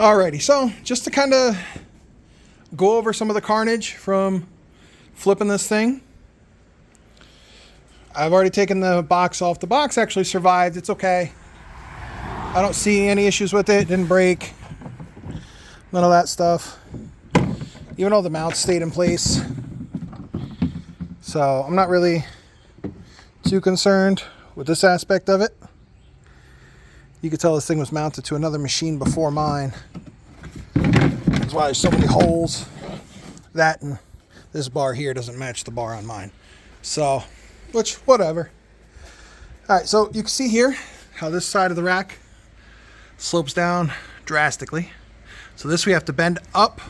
Alrighty, so just to kind of go over some of the carnage from flipping this thing. I've already taken the box off. The box actually survived. It's okay. I don't see any issues with it. It didn't break. None of that stuff. Even though the mounts stayed in place. So I'm not really too concerned with this aspect of it. You could tell this thing was mounted to another machine before mine. That's why there's so many holes. That and this bar here doesn't match the bar on mine. So, which, whatever. Alright, so you can see here how this side of the rack slopes down drastically. So this we have to bend up,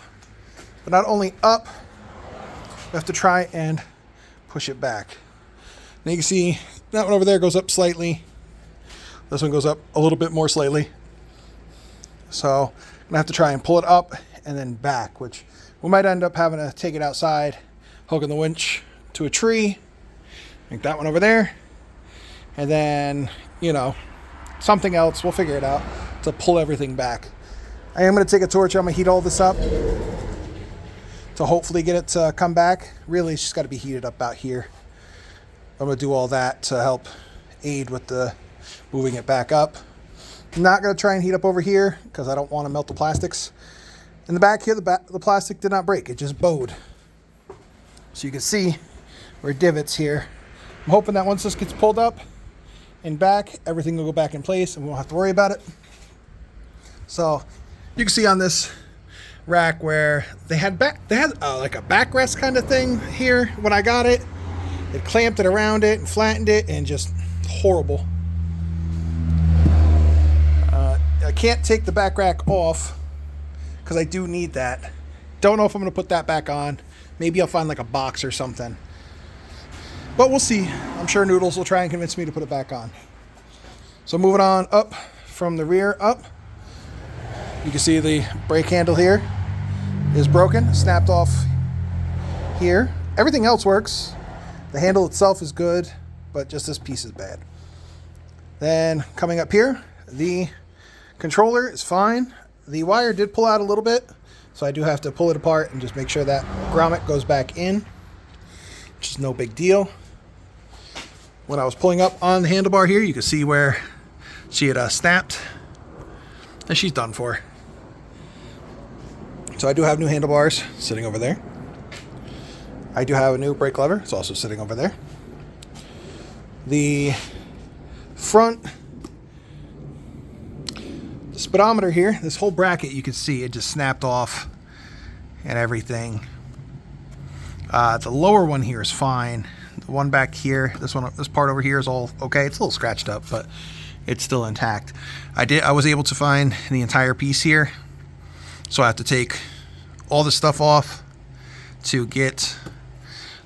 but not only up, we have to try and push it back. Now you can see that one over there goes up slightly. This one goes up a little bit more slightly. So I'm gonna have to try and pull it up and then back, which we might end up having to take it outside, hooking the winch to a tree, like that one over there, and then, you know, something else, we'll figure it out, to pull everything back. I am gonna take a torch, I'm gonna heat all this up to hopefully get it to come back. Really, it's just gotta be heated up out here. I'm gonna do all that to help aid with the moving it back up. I'm not going to try and heat up over here because I don't want to melt the plastics. In the back here, the plastic did not break. It just bowed. So you can see where divots here. I'm hoping that once this gets pulled up and back, everything will go back in place and we won't have to worry about it. So you can see on this rack where they had like a backrest kind of thing here when I got it. It clamped it around it and flattened it, and just horrible. I can't take the back rack off because I do need that. Don't know if I'm going to put that back on. Maybe I'll find like a box or something. But we'll see. I'm sure Noodles will try and convince me to put it back on. So moving on up from the rear up. You can see the brake handle here is broken. Snapped off here. Everything else works. The handle itself is good, but just this piece is bad. Then coming up here, the controller is fine. The wire did pull out a little bit, so I do have to pull it apart and just make sure that grommet goes back in, which is no big deal. When I was pulling up on the handlebar here, you can see where she had snapped, and she's done for. So I do have new handlebars sitting over there. I do have a new brake lever. It's also sitting over there. The front speedometer here, this whole bracket, you can see it just snapped off and everything. The lower one here is fine. The one back here, this part over here is all okay. It's a little scratched up, but it's still intact. I was able to find the entire piece here, so I have to take all this stuff off to get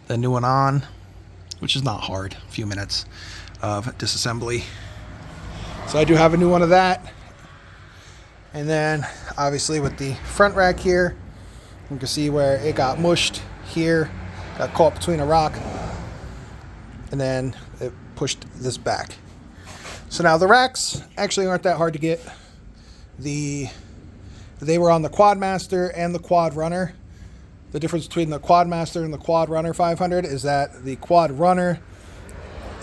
the new one on, which is not hard. A few minutes of disassembly. So I do have a new one of that. And then obviously with the front rack here, you can see where it got mushed here, got caught between a rock, and then it pushed this back. So now the racks actually aren't that hard to get. They were on the Quadmaster and the Quad Runner. The difference between the Quadmaster and the Quad Runner 500 is that the Quad Runner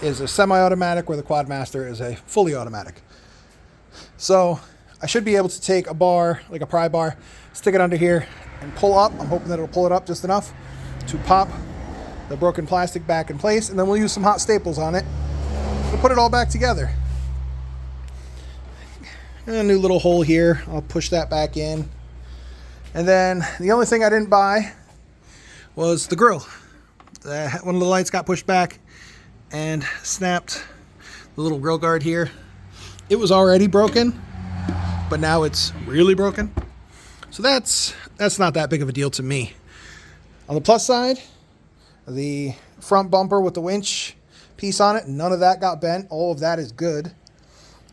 is a semi-automatic, where the Quadmaster is a fully automatic. So I should be able to take a bar, like a pry bar, stick it under here and pull up. I'm hoping that it'll pull it up just enough to pop the broken plastic back in place, and then we'll use some hot staples on it to put it all back together. And a new little hole here, I'll push that back in. And then the only thing I didn't buy was the grill. One of the lights got pushed back and snapped the little grill guard here. It was already broken, but now it's really broken. So that's not that big of a deal to me. On the plus side, the front bumper with the winch piece on it, none of that got bent. All of that is good.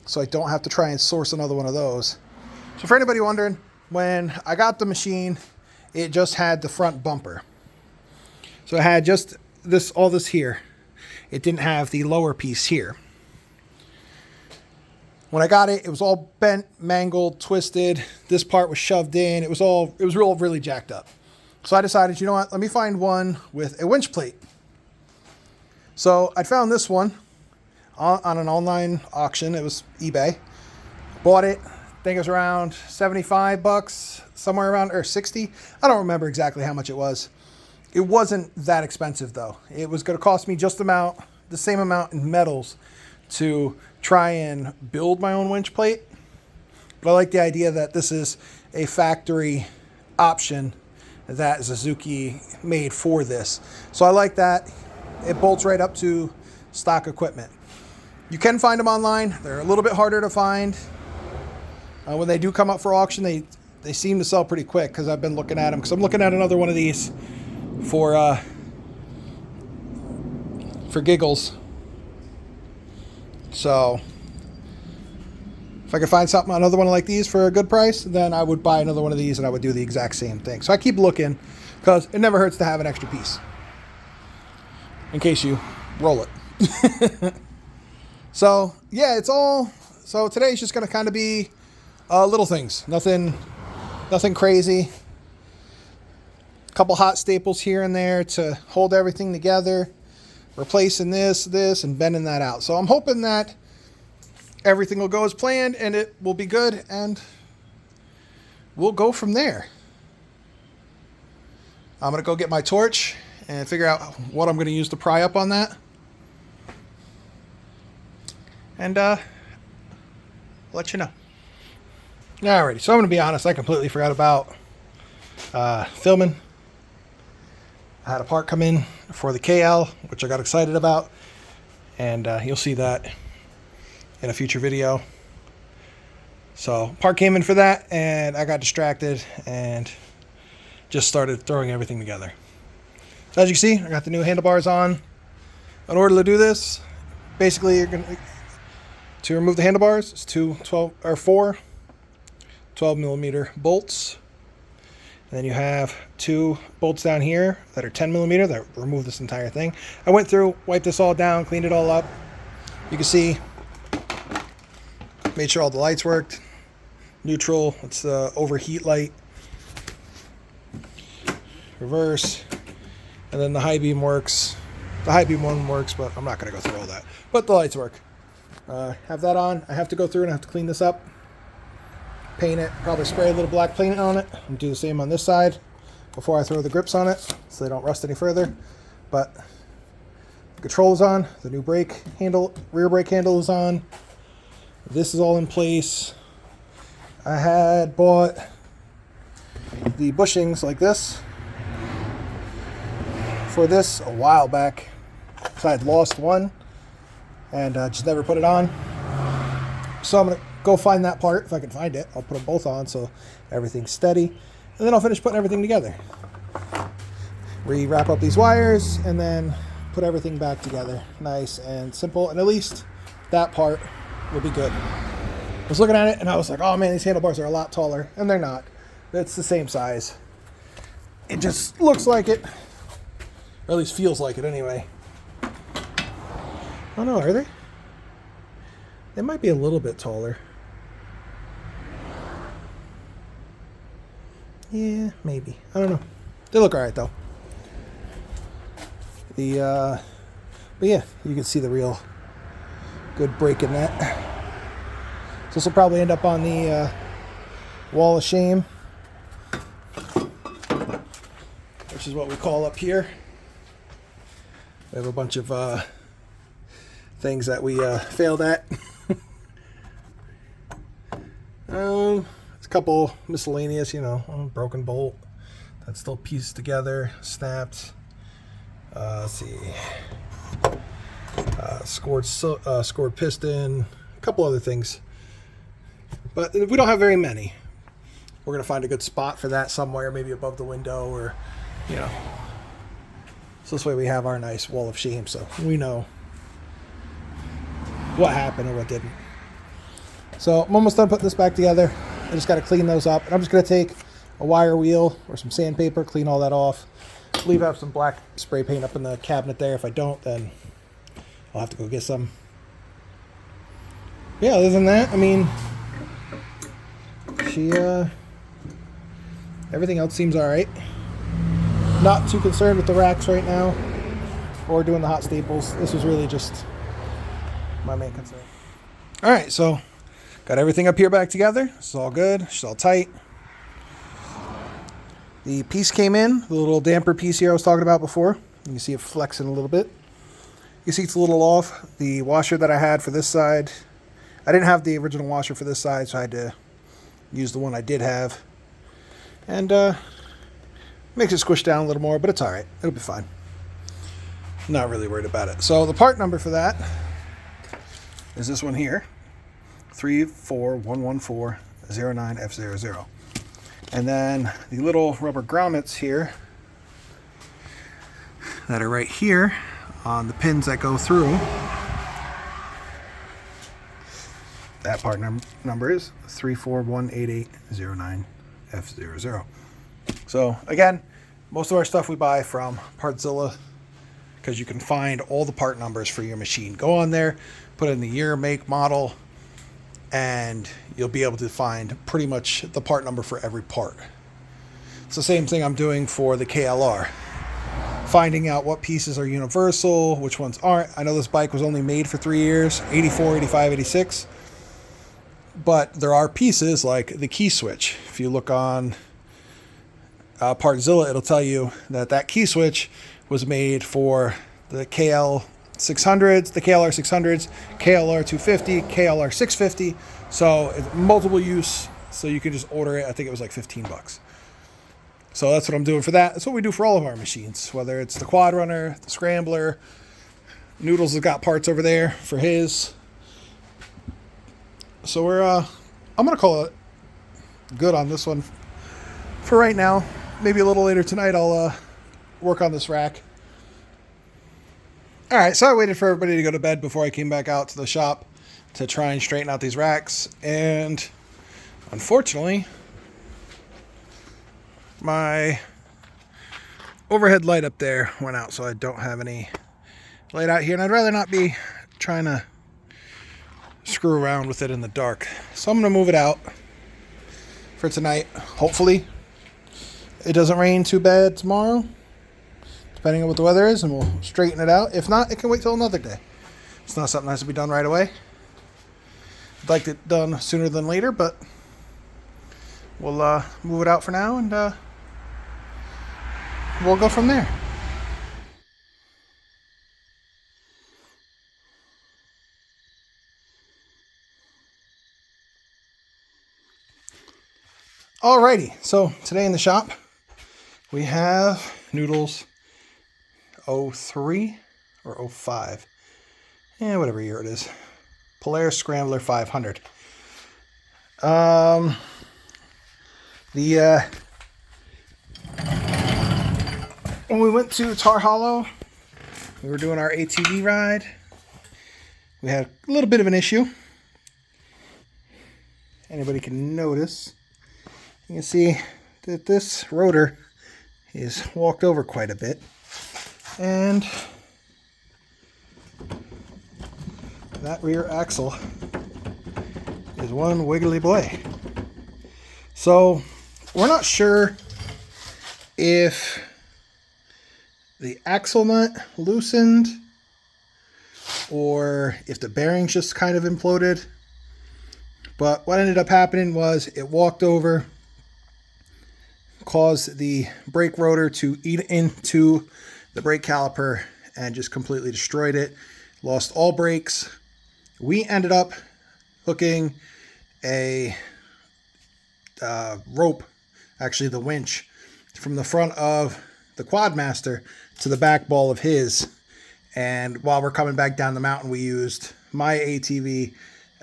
So I don't have to try and source another one of those. So for anybody wondering, when I got the machine, it just had the front bumper. So it had just all this here. It didn't have the lower piece here. When I got it, it was all bent, mangled, twisted. This part was shoved in. It was really jacked up. So I decided, you know what, let me find one with a winch plate. So I found this one on an online auction. It was eBay. Bought it. I think it was around 75 bucks, somewhere around, or 60. I don't remember exactly how much it was. It wasn't that expensive though. It was going to cost me just the same amount in metals to try and build my own winch plate. But I like the idea that this is a factory option that Suzuki made for this. So I like that. It bolts right up to stock equipment. You can find them online. They're a little bit harder to find. When they do come up for auction, they seem to sell pretty quick because I've been looking at them. Because I'm looking at another one of these for giggles. So if I could find another one like these for a good price, then I would buy another one of these and I would do the exact same thing. So I keep looking because it never hurts to have an extra piece in case you roll it. So yeah, so today's just going to kind of be little things, nothing crazy. A couple hot staples here and there to hold everything together, replacing this, and bending that out. So I'm hoping that everything will go as planned and it will be good and we'll go from there. I'm going to go get my torch and figure out what I'm going to use to pry up on that. And let you know. Alrighty, so I'm going to be honest, I completely forgot about filming. I had a part come in for the KL, which I got excited about, and you'll see that in a future video. So part came in for that, and I got distracted and just started throwing everything together. So as you can see, I got the new handlebars on. In order to do this, basically you're going to remove the handlebars, it's four 12 millimeter bolts. And then you have 2 bolts down here that are 10 millimeter that remove this entire thing. I went through, wiped this all down, cleaned it all up. You can see, made sure all the lights worked. Neutral, it's the overheat light. Reverse, and then the high beam works. The high beam one works, but I'm not going to go through all that. But the lights work. Have that on. I have to go through and I have to clean this up. Paint it, probably spray a little black paint on it, and do the same on this side before I throw the grips on it so they don't rust any further. But the control is on, the new brake handle, rear brake handle is on. This is all in place. I had bought the bushings like this for this a while back, so I had lost one and just never put it on. So I'm going to go find that part. If I can find it, I'll put them both on so everything's steady. And then I'll finish putting everything together. Re-wrap up these wires and then put everything back together. Nice and simple. And at least that part will be good. I was looking at it and I was like, oh man, these handlebars are a lot taller. And they're not. It's the same size. It just looks like it. Or at least feels like it anyway. Oh no, are they? They might be a little bit taller. Yeah, maybe. I don't know. They look alright though. But yeah, you can see the real good break in that. So this will probably end up on the wall of shame, which is what we call up here. We have a bunch of things that we failed at. It's a couple miscellaneous, broken bolt that's still pieced together, snapped. Let's see, scored piston, a couple other things, but we don't have very many. We're gonna find a good spot for that somewhere, maybe above the window, or so this way we have our nice wall of shame, so we know what happened or what didn't. So I'm almost done putting this back together. I just got to clean those up, and I'm just going to take a wire wheel or some sandpaper, clean all that off. I believe I have some black spray paint up in the cabinet there. If I don't, then I'll have to go get some. Yeah, other than that, I mean, she, everything else seems alright. Not too concerned with the racks right now, or doing the hot staples. This was really just my main concern. Alright, so got everything up here back together. It's all good. It's all tight. The piece came in, the little damper piece here I was talking about before. You can see it flexing a little bit. You see it's a little off. The washer that I had for this side, I didn't have the original washer for this side, so I had to use the one I did have. And makes it squish down a little more, but it's alright. It'll be fine. Not really worried about it. So the part number for that is this one here, 3411409F00. And then the little rubber grommets here that are right here on the pins that go through. That part number is 3418809F00. So again, most of our stuff we buy from Partzilla, because you can find all the part numbers for your machine. Go on there, put in the year, make, model, and you'll be able to find pretty much the part number for every part. It's the same thing I'm doing for the KLR. Finding out what pieces are universal, which ones aren't. I know this bike was only made for 3 years, 84, 85, 86. But there are pieces like the key switch. If you look on Partzilla, it'll tell you that that key switch was made for the KL 600s, the KLR 600s, KLR 250, KLR 650. So it's multiple use. So you can just order it. I think it was like $15. So that's what I'm doing for that. That's what we do for all of our machines, whether it's the Quad Runner, the Scrambler. Noodles has got parts over there for his. So we're, I'm going to call it good on this one for right now. Maybe a little later tonight I'll work on this rack. All right, so I waited for everybody to go to bed before I came back out to the shop to try and straighten out these racks. And unfortunately, my overhead light up there went out, so I don't have any light out here. And I'd rather not be trying to screw around with it in the dark. So I'm going to move it out for tonight. Hopefully it doesn't rain too bad tomorrow, depending on what the weather is, and we'll straighten it out. If not, it can wait till another day. It's not something that has to be done right away. I'd like it done sooner than later, but we'll move it out for now, and we'll go from there. Alrighty, so today in the shop we have Noodles 03 or 05, whatever year it is, Polaris Scrambler 500. When we went to Tar Hollow, we were doing our ATV ride. We had a little bit of an issue. Anybody can notice. You can see that this rotor is walked over quite a bit. And that rear axle is one wiggly boy. So we're not sure if the axle nut loosened or if the bearings just kind of imploded. But what ended up happening was it walked over, caused the brake rotor to eat into the brake caliper and just completely destroyed it. Lost all brakes. We ended up hooking a rope, actually the winch, from the front of the Quadmaster to the back ball of his. And while we're coming back down the mountain, we used my ATV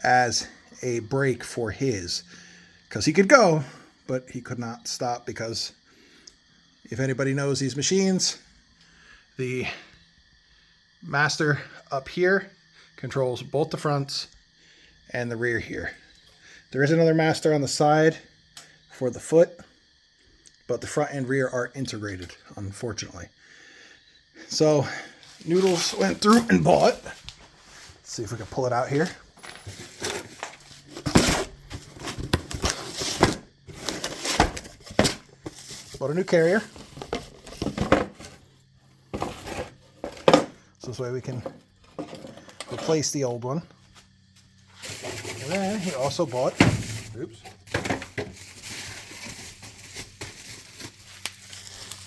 as a brake for his, because he could go, but he could not stop, because if anybody knows these machines, the master up here controls both the fronts and the rear here. There is another master on the side for the foot, but the front and rear are integrated, unfortunately. So Noodles went through and bought, let's see if we can pull it out here. bought a new carrier. So this way we can replace the old one. And then he also bought, oops,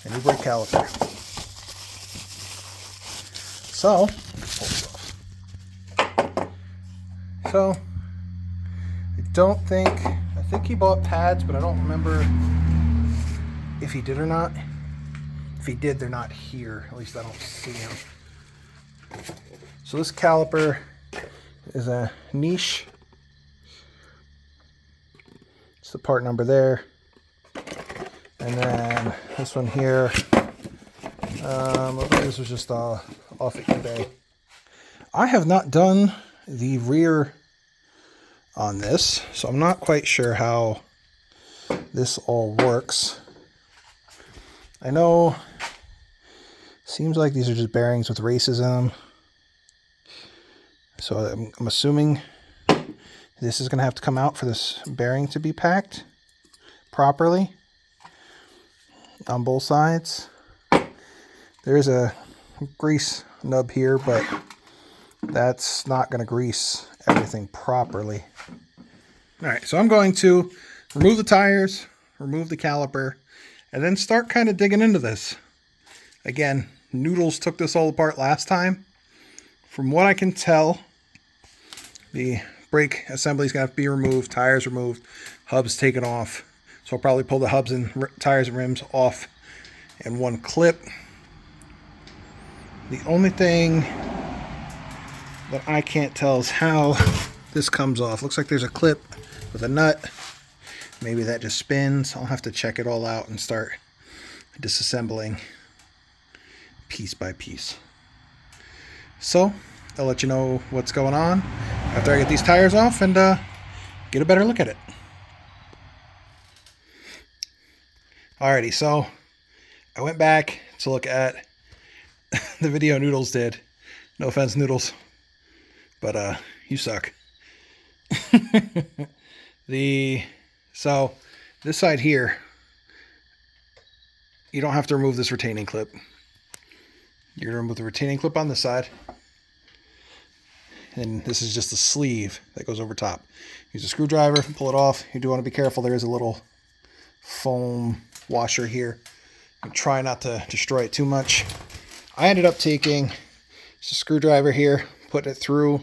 a new brake caliper. So, I think he bought pads, but I don't remember if he did or not. If he did, they're not here. At least I don't see them. So this caliper is a niche. It's the part number there. And then this one here, this was just off at eBay. I have not done the rear on this, so I'm not quite sure how this all works. I know, seems like these are just bearings with races in them. So I'm assuming this is going to have to come out for this bearing to be packed properly on both sides. There is a grease nub here, but that's not going to grease everything properly. All right, so I'm going to remove the tires, remove the caliper, and then start kind of digging into this. Again, Noodles took this all apart last time. From what I can tell, the brake assembly is going to have to be removed, tires removed, hubs taken off. So I'll probably pull the hubs and tires and rims off in one clip. The only thing that I can't tell is how this comes off. Looks like there's a clip with a nut. Maybe that just spins. I'll have to check it all out and start disassembling piece by piece. So I'll let you know what's going on after I get these tires off and get a better look at it. Alrighty, so I went back to look at the video Noodles did. No offense, Noodles, but you suck. So this side here, you don't have to remove this retaining clip. You're gonna remove the retaining clip on this side, and this is just the sleeve that goes over top. Use a screwdriver, pull it off. You do want to be careful. There is a little foam washer here. And try not to destroy it too much. I ended up taking just a screwdriver here, putting it through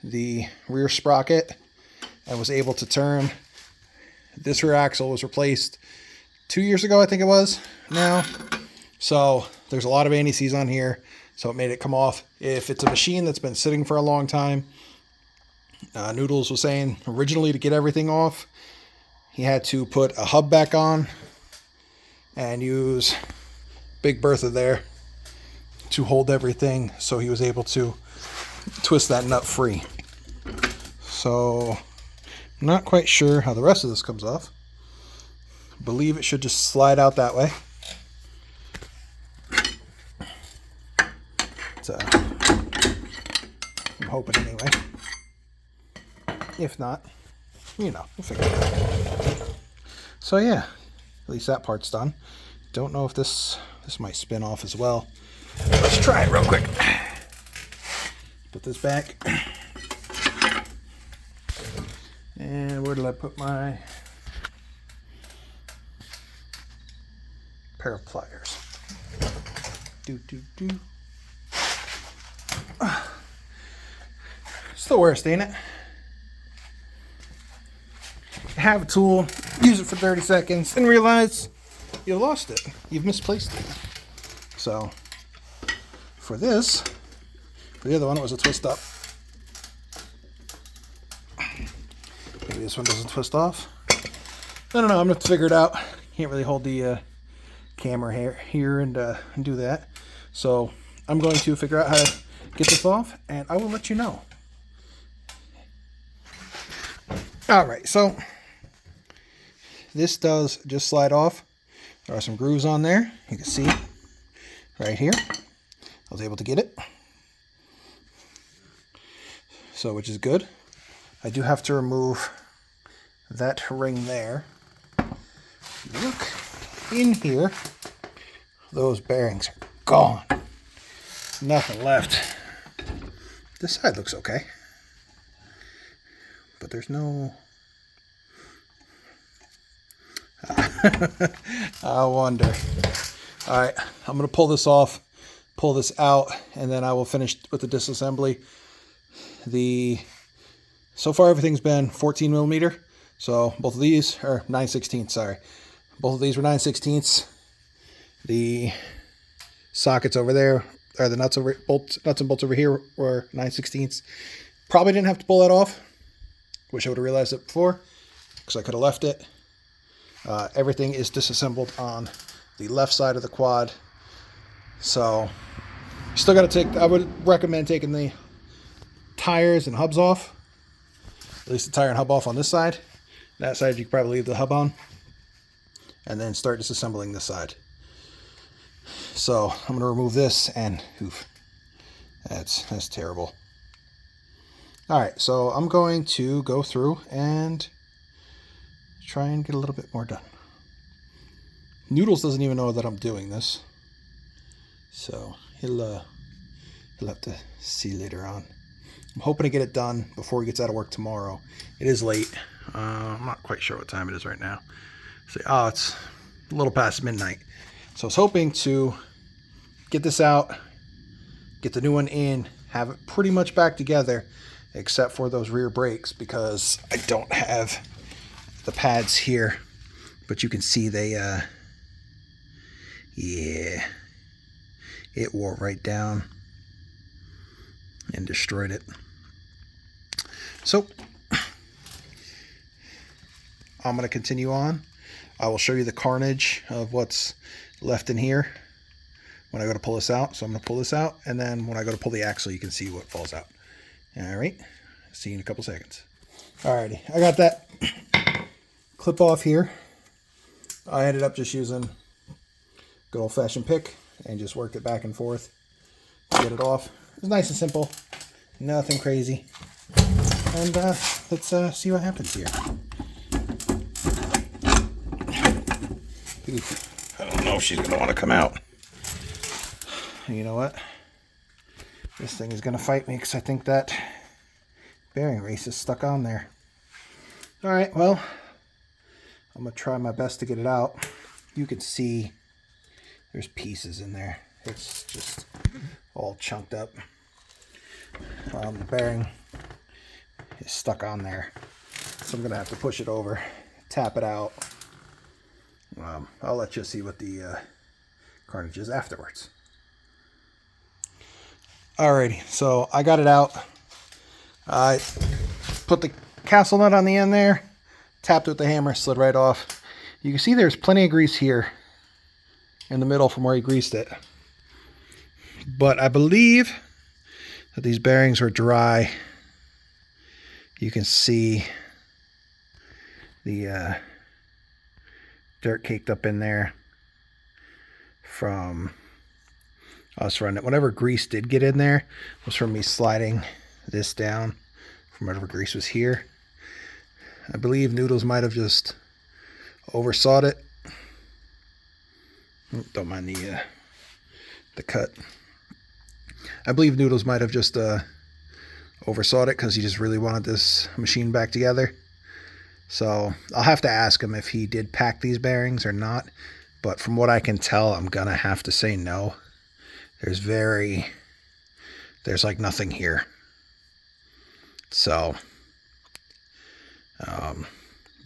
the rear sprocket, and was able to turn. This rear axle was replaced 2 years ago, I think it was now. So there's a lot of anti-seize on here, so it made it come off. If it's a machine that's been sitting for a long time, Noodles was saying originally to get everything off, he had to put a hub back on and use Big Bertha there to hold everything, so he was able to twist that nut free. So I'm not quite sure how the rest of this comes off. I believe it should just slide out that way. I'm hoping anyway. If not, you know, we'll figure it out. So yeah, at least that part's done. Don't know if this might spin off as well. Let's try it real quick. Put this back. And where did I put my pair of pliers? It's the worst, ain't it? Have a tool, use it for 30 seconds, and realize you lost it. You've misplaced it. So, for the other one, it was a twist up. Maybe this one doesn't twist off. I don't know. I'm going to have to figure it out. Can't really hold the camera here and do that. So, I'm going to figure out how to get this off, and I will let you know. Alright, so this does just slide off. There are some grooves on there. You can see right here. I was able to get it. So, which is good. I do have to remove that ring there. Look. in here, those bearings are gone. Nothing left. This side looks okay, but there's no... I wonder. All right, I'm going to pull this off, pull this out, and then I will finish with the disassembly. So far everything's been 14 millimeter. So both of these are 9/16, sorry. Both of these were 9/16. The sockets over there, or the nuts and bolts over here were 9/16. Probably didn't have to pull that off. Wish I would have realized it before, because I could have left it. Everything is disassembled on the left side of the quad. So still got to take, I would recommend taking the tires and hubs off. At least the tire and hub off on this side. That side you could probably leave the hub on. And then start disassembling this side. So I'm going to remove this and oof, that's terrible. Alright, so I'm going to go through and try and get a little bit more done. Noodles doesn't even know that I'm doing this. So he'll have to see later on. I'm hoping to get it done before he gets out of work tomorrow. It is late. I'm not quite sure what time it is right now. So, it's a little past midnight. So I was hoping to get this out, get the new one in, have it pretty much back together, except for those rear brakes, because I don't have the pads here. But you can see they, yeah, it wore right down and destroyed it. So I'm going to continue on. I will show you the carnage of what's left in here when I go to pull this out. So I'm going to pull this out, and then when I go to pull the axle, you can see what falls out. All right, see you in a couple seconds. Alrighty, I got that clip off here. I ended up just using good old-fashioned pick and just worked it back and forth to get it off. It was nice and simple, nothing crazy. And let's see what happens here. I don't know if she's going to want to come out. You know what? This thing is going to fight me because I think that bearing race is stuck on there. Alright, well, I'm going to try my best to get it out. You can see there's pieces in there. It's just all chunked up. The bearing is stuck on there. So I'm going to have to push it over, tap it out. I'll let you see what the carnage is afterwards. Alrighty, so I got it out. I put the castle nut on the end there, tapped it with the hammer, slid right off. You can see there's plenty of grease here in the middle from where he greased it. But I believe that these bearings were dry. You can see the dirt caked up in there from us running it. Whatever grease did get in there was from me sliding this down from whatever grease was here. I believe Noodles might have just oversawed it. Don't mind the cut. I believe Noodles might have just oversawed it because he just really wanted this machine back together. So I'll have to ask him if he did pack these bearings or not. But from what I can tell, I'm going to have to say no. There's like nothing here. So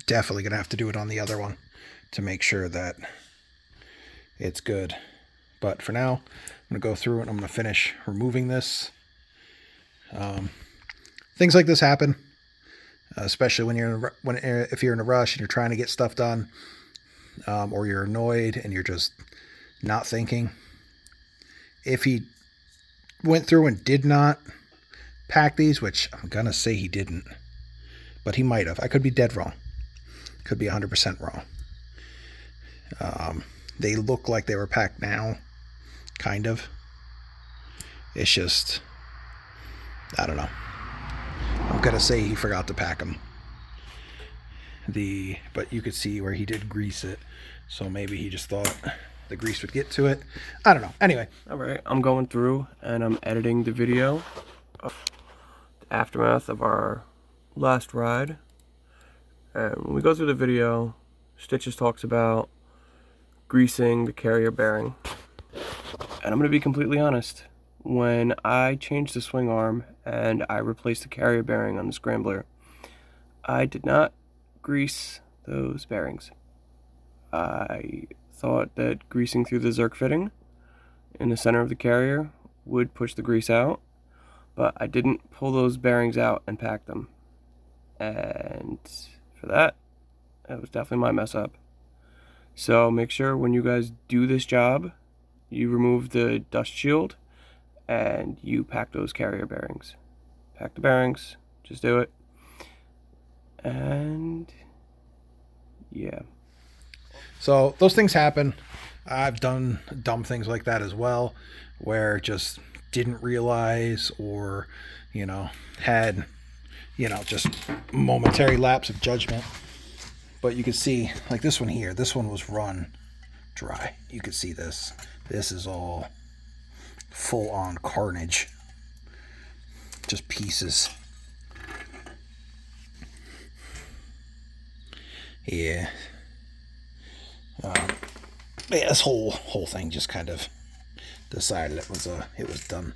definitely going to have to do it on the other one to make sure that it's good. But for now, I'm going to go through and I'm going to finish removing this. Things like this happen, especially when if you're in a rush and you're trying to get stuff done, or you're annoyed and you're just not thinking. If he went through and did not pack these, which I'm going to say he didn't, but he might have. I could be dead wrong. Could be 100% wrong. They look like they were packed now, kind of. It's just, I don't know. I'm going to say he forgot to pack them. But you could see where he did grease it. So maybe he just thought the grease would get to it. I don't know. Anyway. All right, I'm going through and I'm editing the video of the aftermath of our last ride. And when we go through the video, Stitches talks about greasing the carrier bearing. And I'm going to be completely honest. When I changed the swing arm and I replaced the carrier bearing on the Scrambler, I did not grease those bearings. I thought that greasing through the Zerk fitting in the center of the carrier would push the grease out, but I didn't pull those bearings out and pack them. And for that, it was definitely my mess up. So make sure when you guys do this job, you remove the dust shield and you pack those carrier bearings. Pack the bearings, just do it. And yeah. So those things happen. I've done dumb things like that as well, where just didn't realize, or, had, just momentary lapse of judgment. But you can see, like this one here, this one was run dry. You can see this. This is all full on carnage. Just pieces. Yeah. Yeah, this whole thing just kind of decided it was done.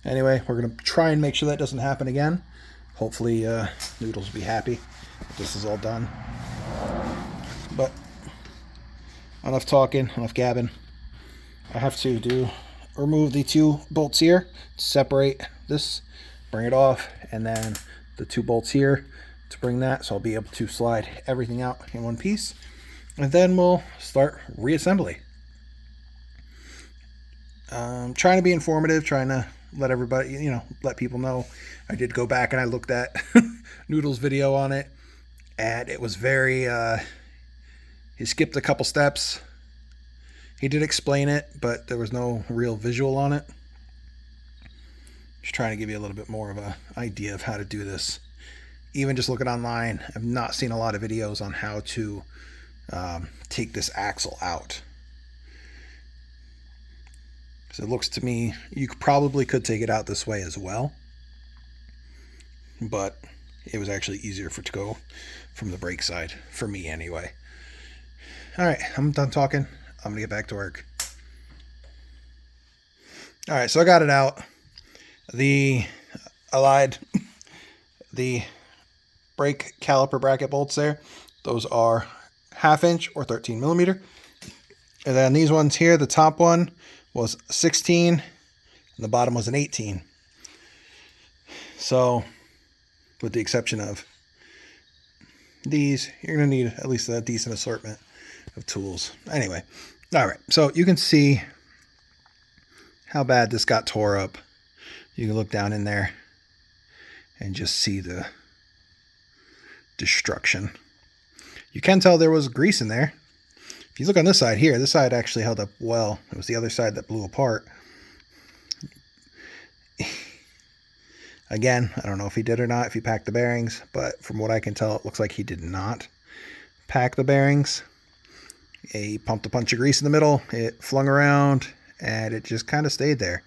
Anyway, we're gonna try and make sure that doesn't happen again. Hopefully, Noodles will be happy that this is all done. But enough talking, enough gabbing. I have to remove the 2 bolts here, separate this, bring it off, and then the 2 bolts here to bring that, so I'll be able to slide everything out in one piece, and then we'll start reassembly. Trying to be informative, trying to let everybody, let people know. I did go back and I looked at Noodle's video on it, and it was very, he skipped a couple steps. He did explain it, but there was no real visual on it. Just trying to give you a little bit more of an idea of how to do this. Even just looking online, I've not seen a lot of videos on how to take this axle out. Because it looks to me, you probably could take it out this way as well. But it was actually easier for it to go from the brake side, for me anyway. Alright, I'm done talking. I'm going to get back to work. Alright, so I got it out. I lied. The brake caliper bracket bolts there, those are 1/2 inch or 13 millimeter. And then these ones here, the top one was 16 and the bottom was an 18. So with the exception of these, you're going to need at least a decent assortment of tools. Anyway, all right, so you can see how bad this got tore up. You can look down in there and just see the destruction. You can tell there was grease in there. If you look on this side here, this side actually held up well. It was the other side that blew apart. Again, I don't know if he did or not, if he packed the bearings, but from what I can tell, it looks like he did not pack the bearings. He pumped a bunch of grease in the middle, it flung around, and it just kind of stayed there.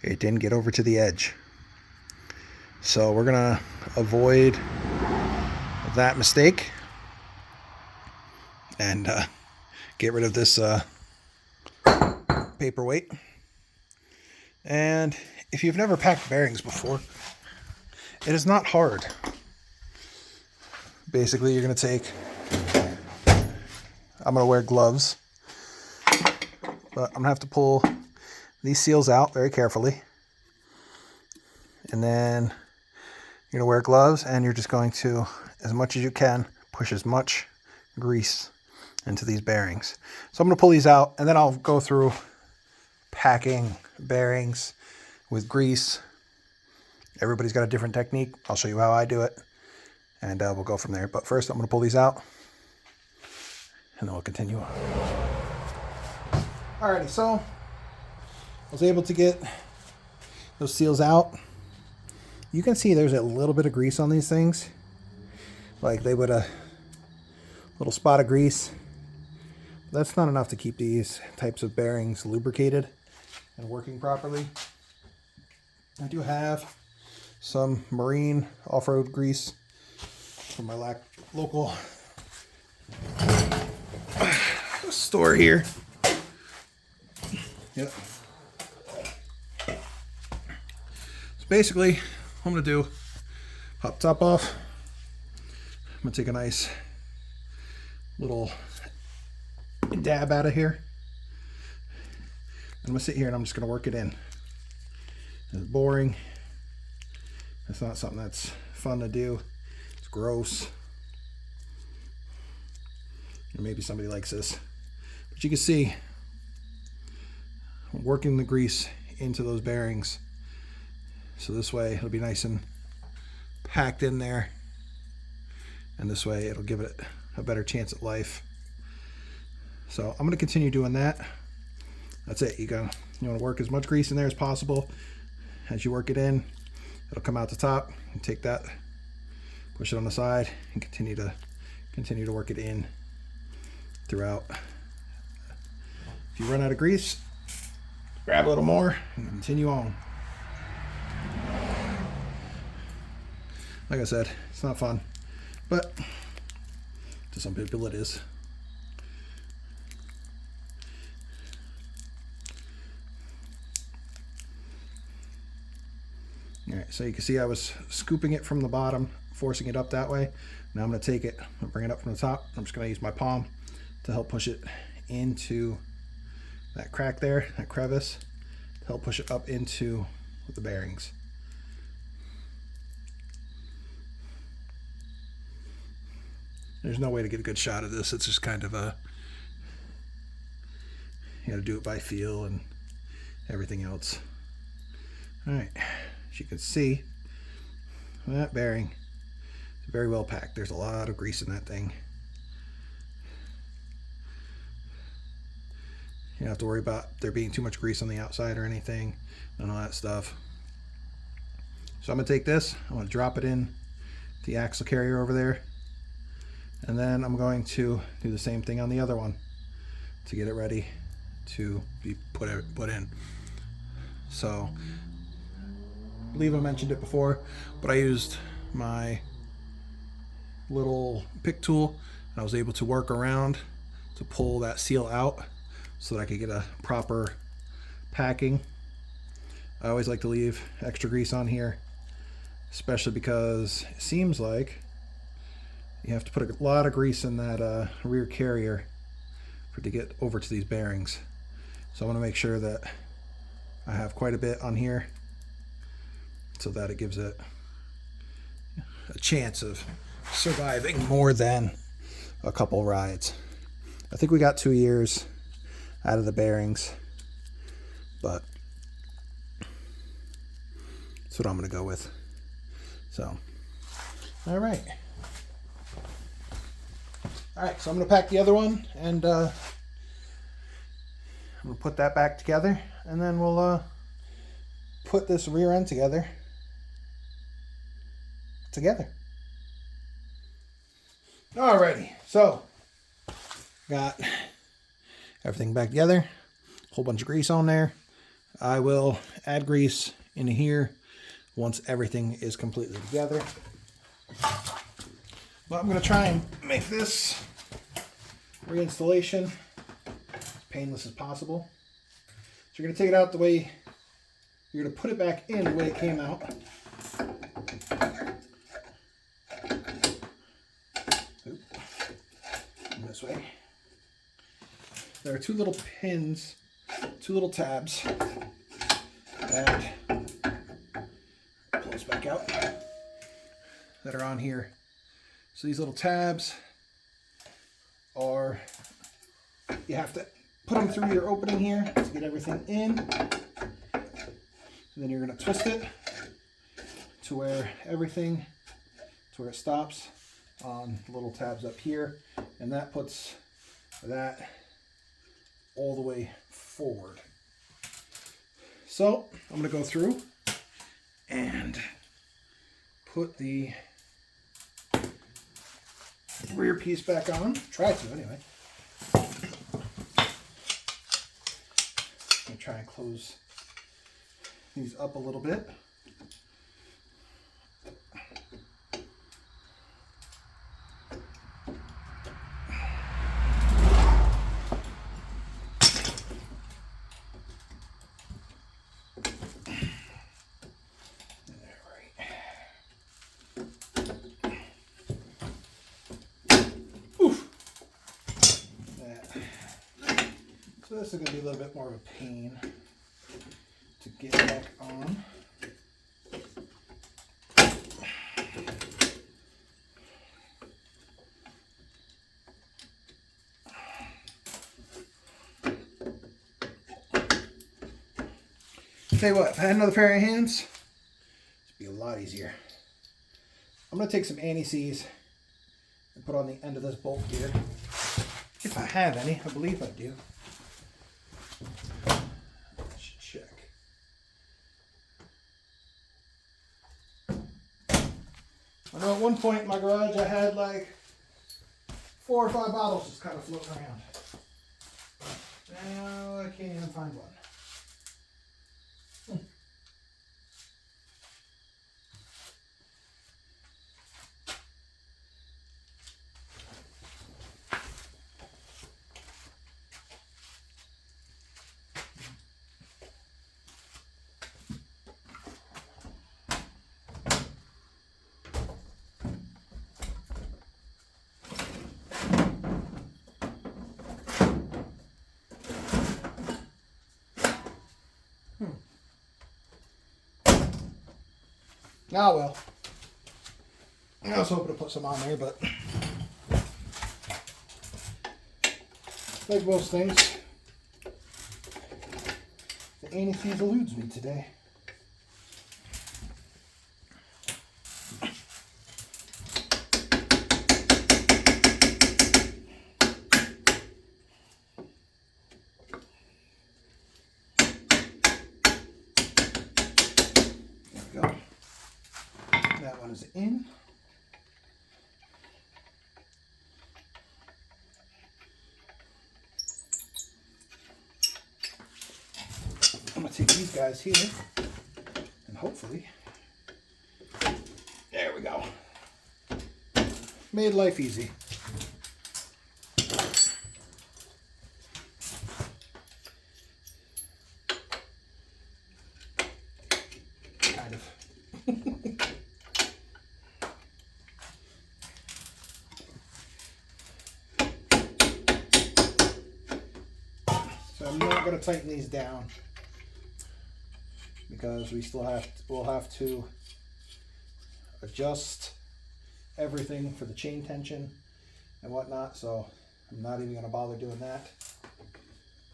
It didn't get over to the edge. So we're gonna avoid that mistake and get rid of this paperweight. And if you've never packed bearings before, it is not hard. Basically, you're going to take, I'm going to wear gloves, but I'm going to have to pull these seals out very carefully. And then you're going to wear gloves, and you're just going to, as much as you can, push as much grease into these bearings. So I'm going to pull these out, and then I'll go through packing bearings with grease. Everybody's got a different technique. I'll show you how I do it, and we'll go from there. But first, I'm going to pull these out, and then we'll continue on. Alrighty, so I was able to get those seals out. You can see there's a little bit of grease on these things. Like they would have Little spot of grease. That's not enough to keep these types of bearings lubricated and working properly. I do have some marine off-road grease from my local store here. Yep. So basically, what I'm gonna do, pop the top off. I'm gonna take a nice little dab out of here. I'm gonna sit here and I'm just gonna work it in. It's boring. It's not something that's fun to do. It's gross. Or maybe somebody likes this. But you can see I'm working the grease into those bearings. So this way it'll be nice and packed in there. And this way it'll give it a better chance at life. So I'm going to continue doing that. That's it. You want to work as much grease in there as possible. As you work it in, it'll come out the top. And take that, push it on the side, and continue to work it in throughout. If you run out of grease, grab a little more and continue on. Like I said, it's not fun, but to some people it is. All right, so you can see I was scooping it from the bottom, forcing it up that way. Now I'm going to take it and bring it up from the top. I'm just going to use my palm to help push it into that crack there, that crevice, to help push it up into the bearings. There's no way to get a good shot of this. It's just kind of a, you got to do it by feel and everything else. All right. As you can see, that bearing is very well packed. There's a lot of grease in that thing. You don't have to worry about there being too much grease on the outside or anything, and all that stuff. So I'm going to take this, I'm going to drop it in the axle carrier over there, and then I'm going to do the same thing on the other one to get it ready to be put in. So I believe I mentioned it before, but I used my little pick tool and I was able to work around to pull that seal out so that I could get a proper packing. I always like to leave extra grease on here, especially because it seems like you have to put a lot of grease in that rear carrier for it to get over to these bearings. So I want to make sure that I have quite a bit on here, so that it gives it a chance of surviving more than a couple rides. I think we got 2 years out of the bearings, but that's what I'm going to go with. So, all right. All right, so I'm going to pack the other one, and I'm going to put that back together, and then we'll put this rear end together. Alrighty, so got everything back together, whole bunch of grease on there. I will add grease into here once everything is completely together. But I'm going to try and make this reinstallation as painless as possible. So you're going to take it out the way, you're going to put it back in the way it came out. This way. There are two little pins, two little tabs that pulls back out that are on here. So these little tabs are, you have to put them through your opening here to get everything in. And then you're going to twist it to where everything, to where it stops on the little tabs up here, and that puts that all the way forward. So I'm going to go through and put the rear piece back on. Try to anyway. Let me try and close these up a little bit. So this is going to be a little bit more of a pain to get back on. Tell you what, if I had another pair of hands, it'd be a lot easier. I'm going to take some anti-seize and put on the end of this bolt here. If I have any, I believe I do. Check. I know at one point in my garage I had like 4 or 5 bottles just kind of floating around. Now I can't even find one. Ah, well. I was hoping to put some on there, but like most things, the anti-seize eludes me today. There we go. That one is in. I'm going to take these guys here and hopefully, there we go. Made life easy. Kind of. So I'm not going to tighten these down because we'll have to adjust everything for the chain tension and whatnot. So I'm not even going to bother doing that,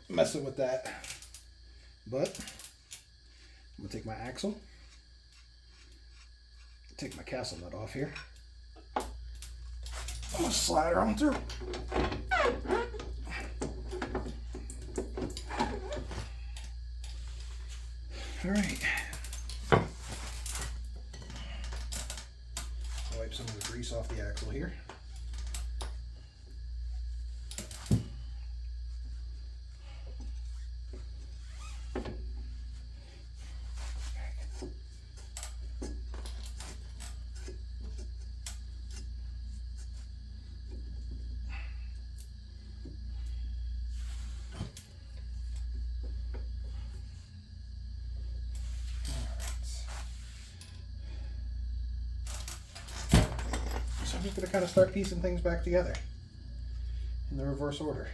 messing with that. But I'm going to take my axle, take my castle nut off here. I'm going to slide her on through. All right. Wipe some of the grease off the axle here. So I'm just going to kind of start piecing things back together in the reverse order.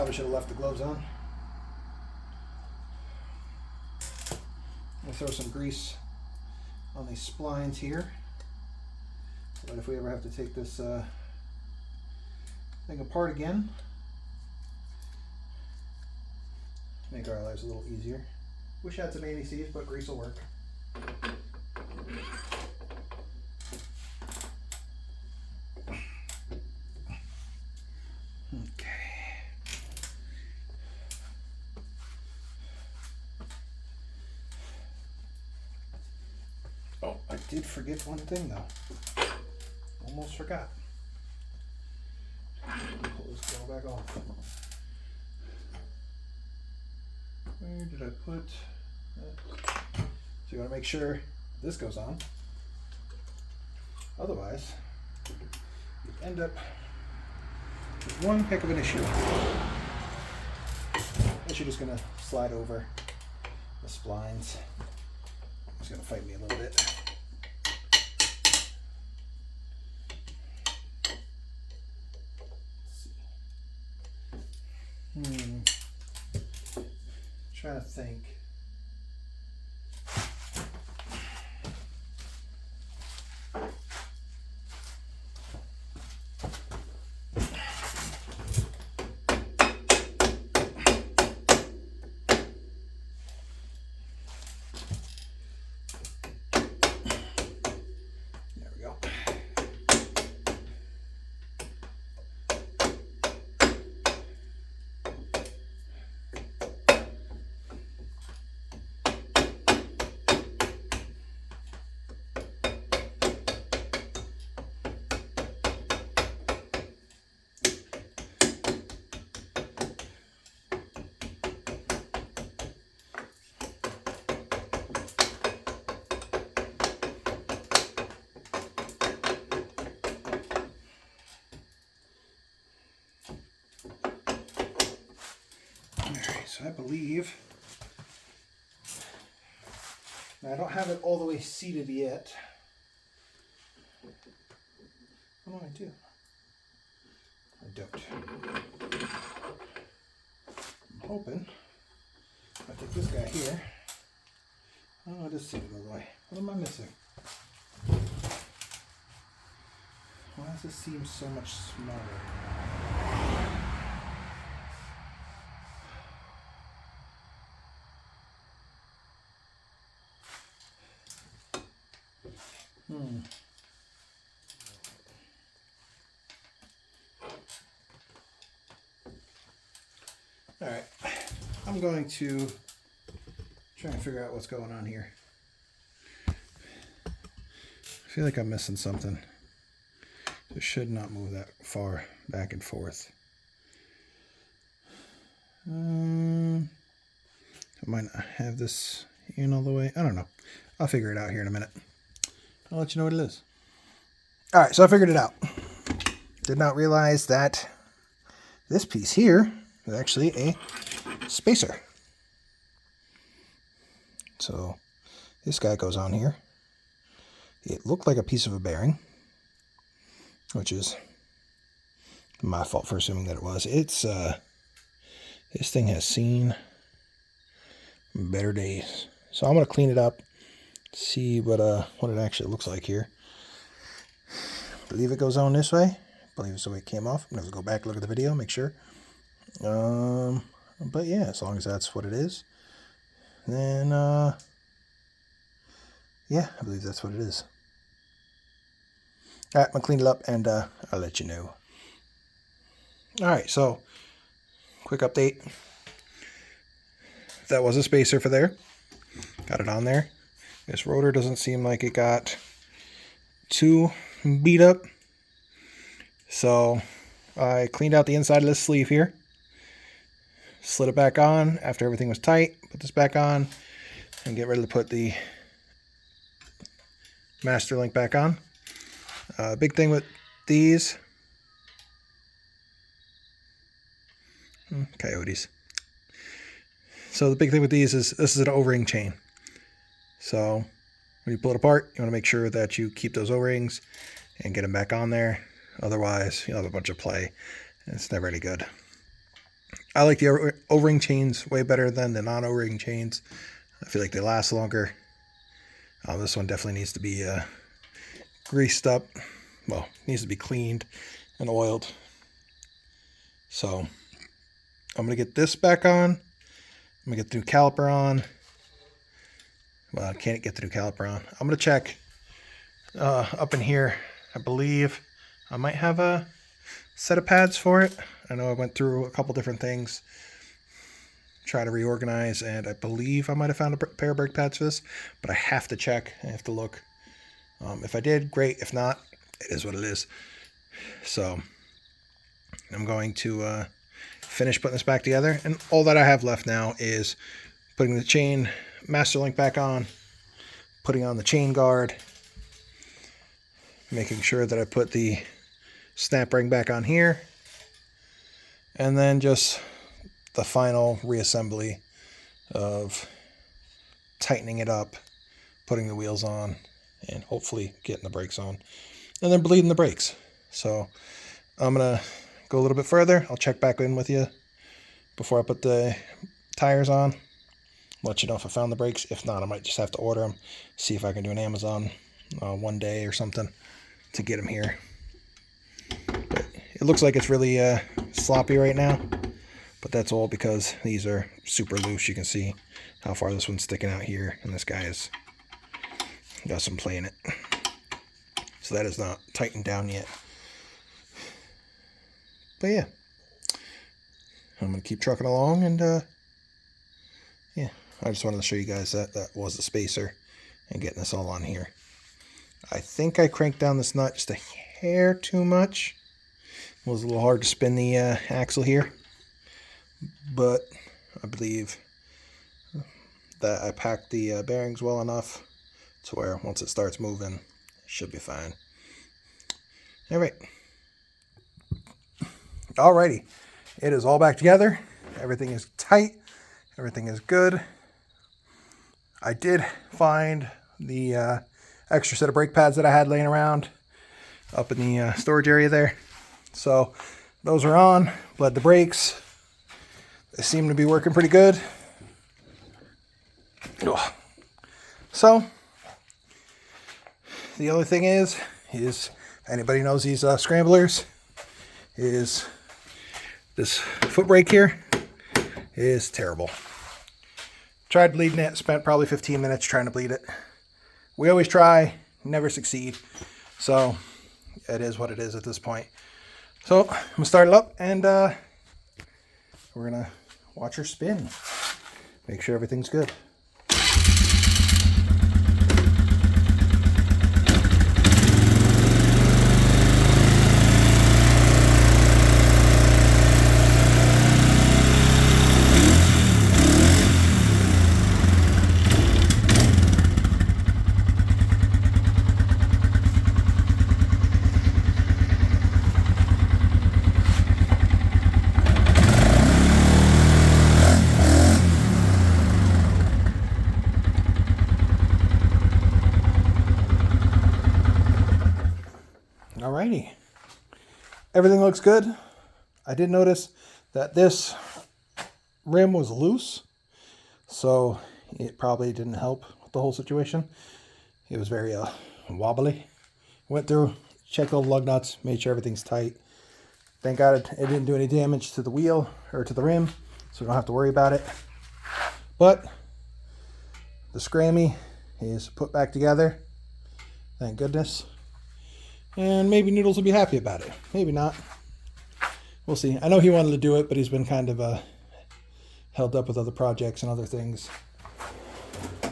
probably should have left the gloves on. I'm gonna throw some grease on these splines here, so that if we ever have to take this thing apart again, make our lives a little easier. Wish I had some ABCs, but grease will work. Okay. Oh, I did forget one thing though. Almost forgot. Pull this girl back off. Where did I put that? So you want to make sure this goes on. Otherwise, you end up with one heck of an issue. Unless you're just going to slide over the splines. It's going to fight me a little bit. Trying to think. There we go. So I believe, now I don't have it all the way seated yet. What do I do? I don't. I'm hoping if I take this guy here, oh, just seated all the way. What am I missing? Why does this seem so much smaller? All right, I'm going to try and figure out what's going on here. I feel like I'm missing something. It should not move that far back and forth. I might not have this in all the way. I don't know. I'll figure it out here in a minute. I'll let you know what it is. All right, so I figured it out. Did not realize that this piece here is actually a spacer. So this guy goes on here. It looked like a piece of a bearing, which is my fault for assuming that it was. It's this thing has seen better days. So I'm gonna clean it up, see what it actually looks like here. I believe it goes on this way. I believe it's the way it came off. I'm gonna go back, look at the video, make sure. But yeah, as long as that's what it is, then yeah, I believe that's what it is. All right, I'm gonna clean it up and I'll let you know. All right, so quick update. That was a spacer for there. Got it on there. This rotor doesn't seem like it got too beat up. So I cleaned out the inside of this sleeve here. Slid it back on after everything was tight. Put this back on and get ready to put the master link back on. Big thing with these coyotes. So the big thing with these is this is an O-ring chain. So when you pull it apart, you want to make sure that you keep those O-rings and get them back on there. Otherwise, you'll have a bunch of play and it's never any good. I like the O-ring chains way better than the non-O-ring chains. I feel like they last longer. This one definitely needs to be greased up. Well, needs to be cleaned and oiled. So I'm going to get this back on. I'm going to get the new caliper on. Well, I can't get the new caliper on. I'm going to check up in here. I believe I might have a set of pads for it. I know I went through a couple different things, try to reorganize, and I believe I might have found a pair of brake pads for this, but I have to check. I have to look. If I did, great. If not, it is what it is. So I'm going to finish putting this back together, and all that I have left now is putting the chain master link back on, putting on the chain guard, making sure that I put the snap ring back on here, and then just the final reassembly of tightening it up, putting the wheels on, and hopefully getting the brakes on, and then bleeding the brakes. So I'm gonna go a little bit further. I'll check back in with you before I put the tires on, let you know if I found the brakes. If not, I might just have to order them, see if I can do an Amazon one day or something to get them here. But it looks like it's really sloppy right now, but that's all because these are super loose. You can see how far this one's sticking out here, and this guy has got some play in it. So that is not tightened down yet. But yeah, I'm going to keep trucking along, and yeah, I just wanted to show you guys that was the spacer and getting this all on here. I think I cranked down this nut just a hair too much. It was a little hard to spin the axle here, but I believe that I packed the bearings well enough to where once it starts moving, it should be fine. All right. Alrighty, it is all back together. Everything is tight. Everything is good. I did find the extra set of brake pads that I had laying around up in the storage area there. So those are on. Bled the brakes. They seem to be working pretty good. Ugh. So the other thing is anybody knows these scramblers, is this foot brake here is terrible. Tried bleeding it, spent probably 15 minutes trying to bleed it. We always try, never succeed. So it is what it is at this point. So I'm gonna start it up, and we're gonna watch her spin. Make sure everything's good. Alrighty, everything looks good. I did notice that this rim was loose, so it probably didn't help with the whole situation. It was very wobbly. Went through, checked all the lug nuts, made sure everything's tight. Thank God it didn't do any damage to the wheel or to the rim, so we don't have to worry about it. But the Scrammy is put back together, thank goodness. And maybe Noodles will be happy about it. Maybe not. We'll see. I know he wanted to do it, but he's been kind of held up with other projects and other things. All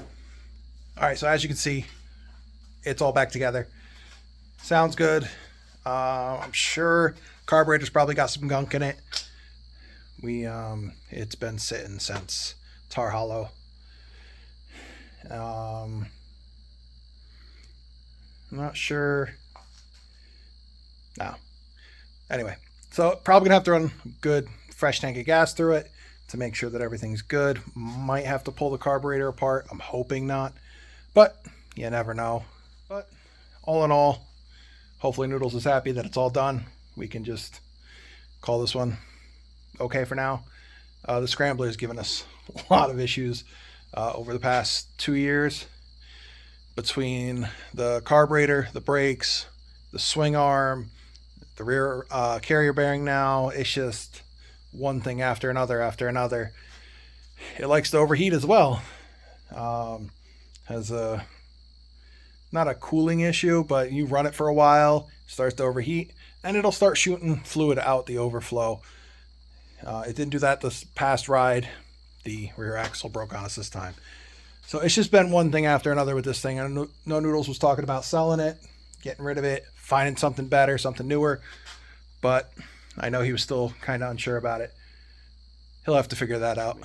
right, so as you can see, it's all back together. Sounds good. I'm sure carburetor's probably got some gunk in it. It's been sitting since Tar Hollow. I'm not sure. No. Anyway, so probably gonna have to run a good fresh tank of gas through it to make sure that everything's good. Might have to pull the carburetor apart. I'm hoping not, but you never know. But all in all, hopefully Noodles is happy that it's all done. We can just call this one okay for now. The Scrambler has given us a lot of issues over the past 2 years between the carburetor, the brakes, the swing arm, the rear carrier bearing. Now it's just one thing after another after another. It likes to overheat as well. Has a not a cooling issue, but you run it for a while, starts to overheat, and it'll start shooting fluid out the overflow. It didn't do that this past ride. The rear axle broke on us this time. So it's just been one thing after another with this thing. And No Noodles was talking about selling it, getting rid of it, finding something better, something newer. But I know he was still kind of unsure about it. He'll have to figure that out.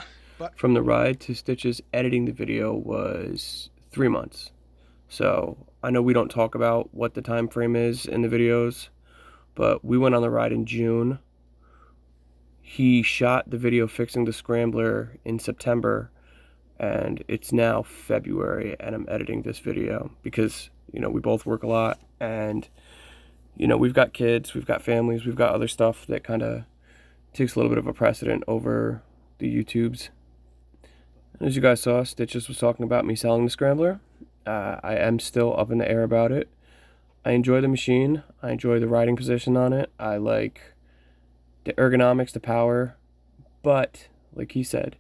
From the ride to Stitches editing the video was 3 months. So I know we don't talk about what the time frame is in the videos, but we went on the ride in June. He shot the video fixing the Scrambler in September, and it's now February, and I'm editing this video because, you know, we both work a lot, and, you know, we've got kids, we've got families, we've got other stuff that kind of takes a little bit of a precedent over the YouTubes. And as you guys saw, Stitches was talking about me selling the Scrambler. I am still up in the air about it. I enjoy the machine. I enjoy the riding position on it. I like the ergonomics, the power. But, like he said,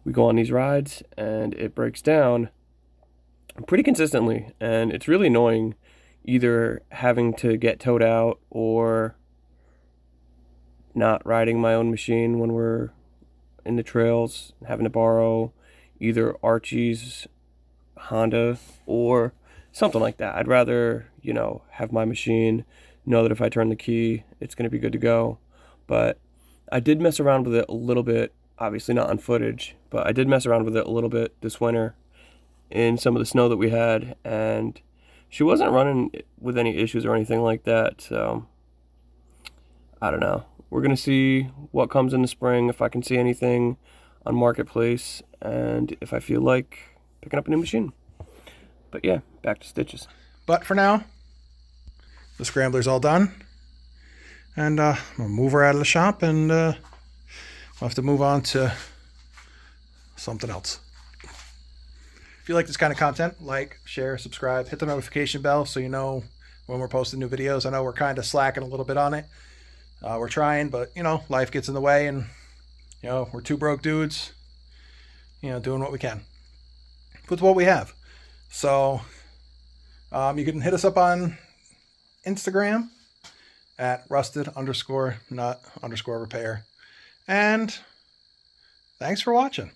we go on these rides and it breaks down pretty consistently. And it's really annoying either having to get towed out or not riding my own machine when we're in the trails, having to borrow either Archie's Honda or something like that. I'd rather, you know, have my machine, know that if I turn the key, it's going to be good to go. But I did mess around with it a little bit, obviously not on footage, but I did mess around with it a little bit this winter in some of the snow that we had, and she wasn't running with any issues or anything like that. So I don't know. We're going to see what comes in the spring, if I can see anything on Marketplace, and if I feel like picking up a new machine. But yeah, back to Stitches. But for now, the Scrambler's all done. And I'm going to move her out of the shop, and we'll have to move on to something else. If you like this kind of content, like, share, subscribe, hit the notification bell so you know when we're posting new videos. I know we're kind of slacking a little bit on it. We're trying, but, you know, life gets in the way, and, you know, we're two broke dudes, you know, doing what we can with what we have. So you can hit us up on Instagram at rusted_nut_repair. And thanks for watching.